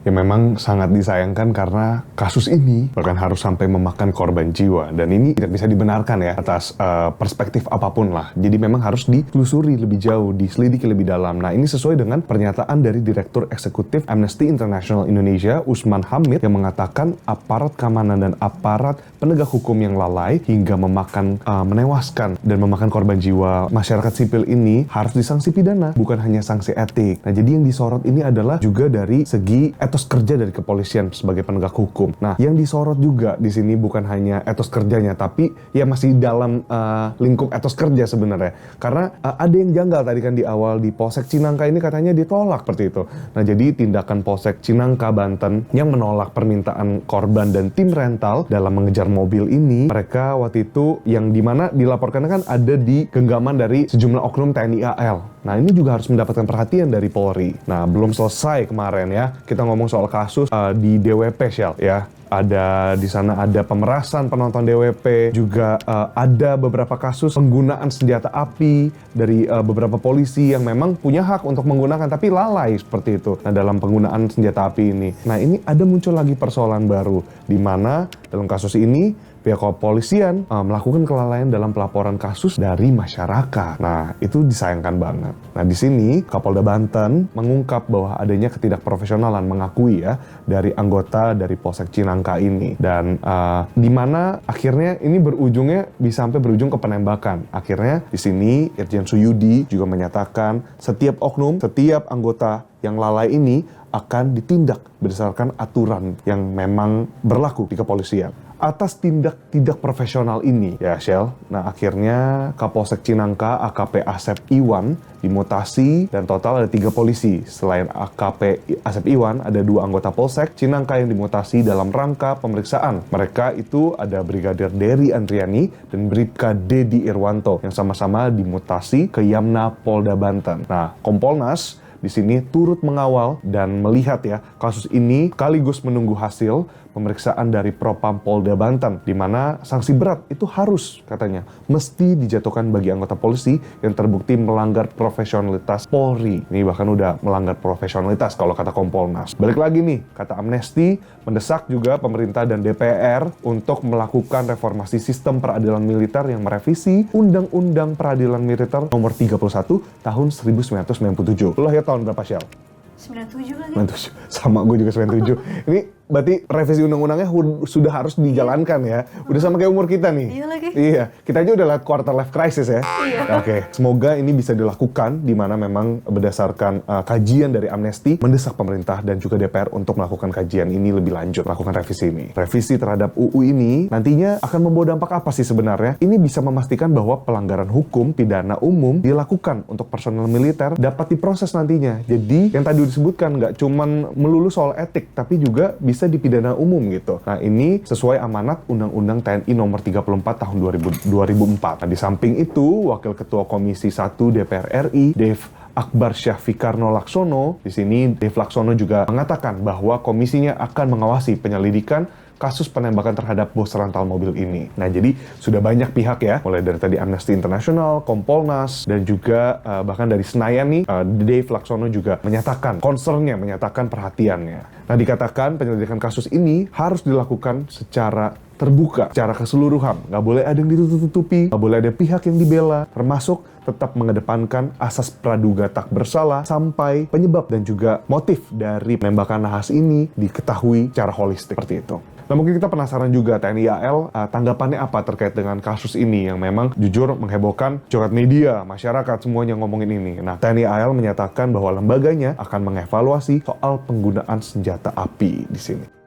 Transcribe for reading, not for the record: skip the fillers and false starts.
Ya memang sangat disayangkan karena kasus ini bahkan harus sampai memakan korban jiwa. Dan ini tidak bisa dibenarkan ya atas perspektif apapun lah. Jadi memang harus ditelusuri lebih jauh, diselidiki lebih dalam. Nah ini sesuai dengan pernyataan dari Direktur Eksekutif Amnesty International Indonesia, Usman Hamid, yang mengatakan aparat keamanan dan aparat penegak hukum yang lalai hingga menewaskan dan memakan korban jiwa masyarakat sipil ini harus disanksi pidana, bukan hanya sanksi etik. Nah jadi yang disorot ini adalah juga dari segi etos kerja dari kepolisian sebagai penegak hukum. Nah, yang disorot juga di sini bukan hanya etos kerjanya, tapi ya masih dalam lingkup etos kerja sebenarnya. Karena ada yang janggal tadi kan di awal di Polsek Cinangka ini katanya ditolak seperti itu. Nah, jadi tindakan Polsek Cinangka Banten yang menolak permintaan korban dan tim rental dalam mengejar mobil ini, mereka waktu itu yang dimana dilaporkan kan ada di genggaman dari sejumlah oknum TNI AL. Nah, ini juga harus mendapatkan perhatian dari Polri. Nah, belum selesai kemarin ya. Kita ngomong soal kasus di DWP Shell ya. Di sana ada pemerasan penonton DWP, juga ada beberapa kasus penggunaan senjata api dari beberapa polisi yang memang punya hak untuk menggunakan tapi lalai seperti itu. Nah, dalam penggunaan senjata api ini. Nah, ini ada muncul lagi persoalan baru di mana dalam kasus ini pihak kepolisian melakukan kelalaian dalam pelaporan kasus dari masyarakat. Nah, itu disayangkan banget. Nah, di sini Kapolda Banten mengungkap bahwa adanya ketidakprofesionalan, mengakui ya, dari anggota dari Polsek Cinangka ini. Dan di mana akhirnya ini bisa sampai berujung ke penembakan. Akhirnya di sini Irjen Suyudi juga menyatakan setiap oknum, setiap anggota yang lalai ini akan ditindak berdasarkan aturan yang memang berlaku di kepolisian. Atas tindak tidak profesional ini ya Shell, nah akhirnya Kapolsek Cinangka AKP Asep Iwan dimutasi dan total ada 3 polisi. Selain AKP Asep Iwan, ada 2 anggota Polsek Cinangka yang dimutasi dalam rangka pemeriksaan. Mereka itu ada Brigadir Dery Andriani dan Bribka Dedi Irwanto yang sama-sama dimutasi ke Yamna Polda Banten. Nah, Kompolnas di sini turut mengawal dan melihat ya kasus ini sekaligus menunggu hasil pemeriksaan dari Propam Polda Banten, di mana sanksi berat itu harus katanya mesti dijatuhkan bagi anggota polisi yang terbukti melanggar profesionalitas Polri. Ini bahkan udah melanggar profesionalitas kalau kata Kompolnas. Balik lagi nih, kata Amnesty mendesak juga pemerintah dan DPR untuk melakukan reformasi sistem peradilan militer yang merevisi Undang-Undang Peradilan Militer nomor 31 tahun 1997. Lo lahir tahun berapa, Shell? 97 lagi. 97. Sama gue juga 97. Ini berarti revisi undang-undangnya sudah harus dijalankan ya. Udah sama kayak umur kita nih. Iya lagi. Iya. Kita aja udah lihat quarter life crisis ya. Iya. Oke. Semoga ini bisa dilakukan di mana memang berdasarkan kajian dari Amnesty mendesak pemerintah dan juga DPR untuk melakukan kajian ini lebih lanjut, melakukan revisi ini. Revisi terhadap UU ini nantinya akan membawa dampak apa sih sebenarnya? Ini bisa memastikan bahwa pelanggaran hukum pidana umum dilakukan untuk personel militer dapat diproses nantinya. Jadi yang tadi disebutkan nggak cuman melulu soal etik, tapi juga bisa dipidana umum gitu. Nah ini sesuai amanat Undang-Undang TNI nomor 34 tahun 2004. Nah di samping itu, Wakil Ketua Komisi 1 DPR RI, Dev Akbar Syahfikarno Laksono, di sini Dev Laksono juga mengatakan bahwa komisinya akan mengawasi penyelidikan kasus penembakan terhadap bos rental mobil ini. Nah, jadi sudah banyak pihak ya, mulai dari tadi Amnesty International, Kompolnas, dan juga bahkan dari Senayan nih, Dev Laksono juga menyatakan concern-nya, menyatakan perhatiannya. Nah, dikatakan penyelidikan kasus ini harus dilakukan secara terbuka, secara keseluruhan. Nggak boleh ada yang ditutup-tutupi, nggak boleh ada pihak yang dibela, termasuk tetap mengedepankan asas praduga tak bersalah sampai penyebab dan juga motif dari penembakan nahas ini diketahui secara holistik seperti itu. Nah mungkin kita penasaran juga TNI AL tanggapannya apa terkait dengan kasus ini yang memang jujur menghebohkan jagat media, masyarakat semuanya ngomongin ini. Nah TNI AL menyatakan bahwa lembaganya akan mengevaluasi soal penggunaan senjata api di sini.